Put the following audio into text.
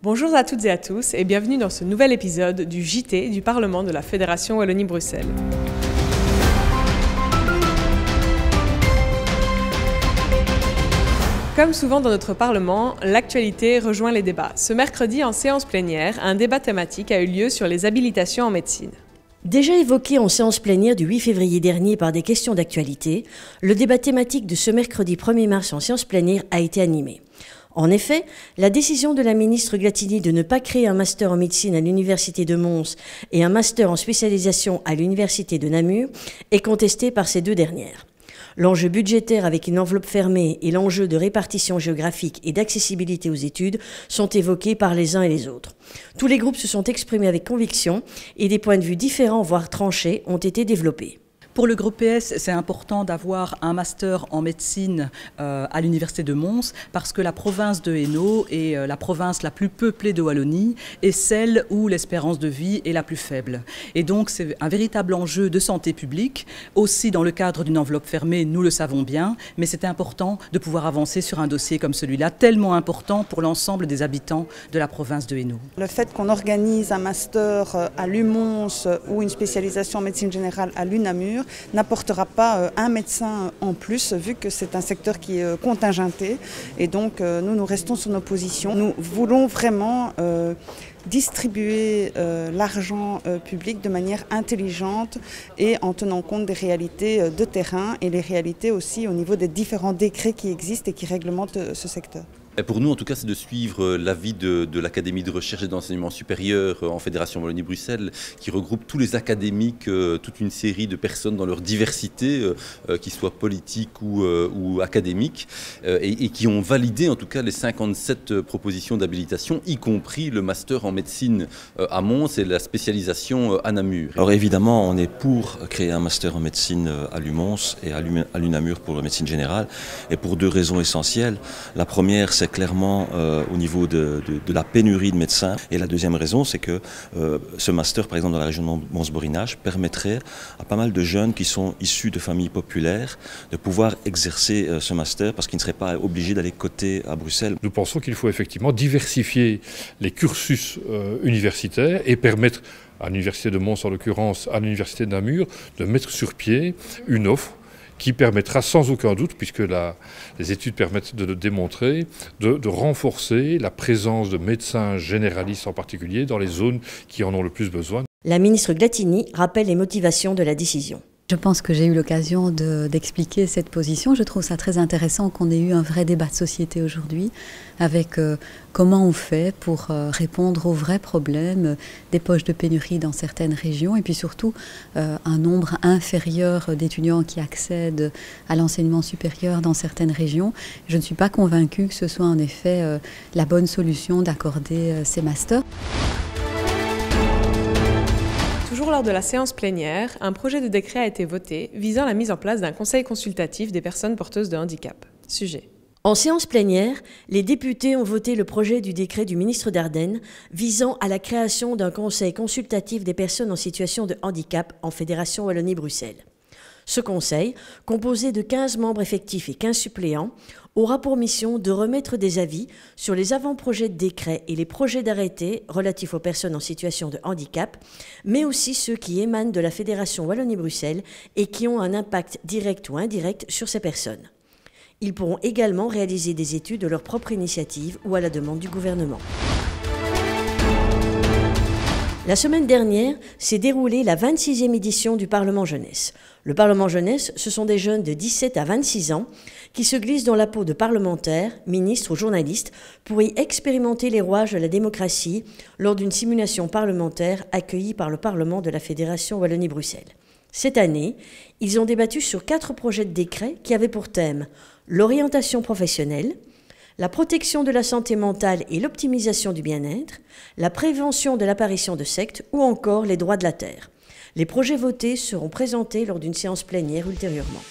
Bonjour à toutes et à tous et bienvenue dans ce nouvel épisode du JT du Parlement de la Fédération Wallonie-Bruxelles. Comme souvent dans notre Parlement, l'actualité rejoint les débats. Ce mercredi, en séance plénière, un débat thématique a eu lieu sur les habilitations en médecine. Déjà évoqué en séance plénière du 8 février dernier par des questions d'actualité, le débat thématique de ce mercredi 1er mars en séance plénière a été animé. En effet, la décision de la ministre Glattini de ne pas créer un master en médecine à l'université de Mons et un master en spécialisation à l'université de Namur est contestée par ces deux dernières. L'enjeu budgétaire avec une enveloppe fermée et l'enjeu de répartition géographique et d'accessibilité aux études sont évoqués par les uns et les autres. Tous les groupes se sont exprimés avec conviction et des points de vue différents, voire tranchés, ont été développés. Pour le groupe PS, c'est important d'avoir un master en médecine à l'université de Mons parce que la province de Hainaut est la province la plus peuplée de Wallonie et celle où l'espérance de vie est la plus faible. Et donc c'est un véritable enjeu de santé publique, aussi dans le cadre d'une enveloppe fermée, nous le savons bien, mais c'est important de pouvoir avancer sur un dossier comme celui-là, tellement important pour l'ensemble des habitants de la province de Hainaut. Le fait qu'on organise un master à l'UMons ou une spécialisation en médecine générale à l'UNAMUR n'apportera pas un médecin en plus, vu que c'est un secteur qui est contingenté. Et donc, nous restons sur nos positions. Nous voulons vraiment distribuer l'argent public de manière intelligente et en tenant compte des réalités de terrain et les réalités aussi au niveau des différents décrets qui existent et qui réglementent ce secteur. Et pour nous, en tout cas, c'est de suivre l'avis de l'Académie de recherche et d'enseignement supérieur en Fédération Wallonie-Bruxelles, qui regroupe tous les académiques, toute une série de personnes dans leur diversité, qu'ils soient politiques ou académiques, et qui ont validé en tout cas les 57 propositions d'habilitation, y compris le master en médecine à Mons et la spécialisation à Namur. Alors évidemment, on est pour créer un master en médecine à l'UMons et à l'UNAMUR pour la médecine générale, et pour deux raisons essentielles. La première, c'est clairement au niveau de la pénurie de médecins. Et la deuxième raison, c'est que ce master, par exemple dans la région de Mons-Borinage, permettrait à pas mal de jeunes qui sont issus de familles populaires de pouvoir exercer ce master parce qu'ils ne seraient pas obligés d'aller coter à Bruxelles. Nous pensons qu'il faut effectivement diversifier les cursus universitaires et permettre à l'université de Mons, en l'occurrence à l'université de Namur, de mettre sur pied une offre qui permettra sans aucun doute, puisque les études permettent de le démontrer, de renforcer la présence de médecins généralistes en particulier dans les zones qui en ont le plus besoin. La ministre Glattini rappelle les motivations de la décision. Je pense que j'ai eu l'occasion d'expliquer cette position. Je trouve ça très intéressant qu'on ait eu un vrai débat de société aujourd'hui avec comment on fait pour répondre aux vrais problèmes des poches de pénurie dans certaines régions et puis surtout un nombre inférieur d'étudiants qui accèdent à l'enseignement supérieur dans certaines régions. Je ne suis pas convaincue que ce soit en effet la bonne solution d'accorder ces masters. Toujours lors de la séance plénière, un projet de décret a été voté visant la mise en place d'un conseil consultatif des personnes porteuses de handicap. Sujet. En séance plénière, les députés ont voté le projet du décret du ministre Dardenne visant à la création d'un conseil consultatif des personnes en situation de handicap en Fédération Wallonie-Bruxelles. Ce conseil, composé de 15 membres effectifs et 15 suppléants, aura pour mission de remettre des avis sur les avant-projets de décret et les projets d'arrêté relatifs aux personnes en situation de handicap, mais aussi ceux qui émanent de la Fédération Wallonie-Bruxelles et qui ont un impact direct ou indirect sur ces personnes. Ils pourront également réaliser des études de leur propre initiative ou à la demande du gouvernement. La semaine dernière s'est déroulée la 26e édition du Parlement Jeunesse. Le Parlement Jeunesse, ce sont des jeunes de 17 à 26 ans qui se glissent dans la peau de parlementaires, ministres ou journalistes pour y expérimenter les rouages de la démocratie lors d'une simulation parlementaire accueillie par le Parlement de la Fédération Wallonie-Bruxelles. Cette année, ils ont débattu sur 4 projets de décret qui avaient pour thème l'orientation professionnelle, la protection de la santé mentale et l'optimisation du bien-être, la prévention de l'apparition de sectes ou encore les droits de la terre. Les projets votés seront présentés lors d'une séance plénière ultérieurement.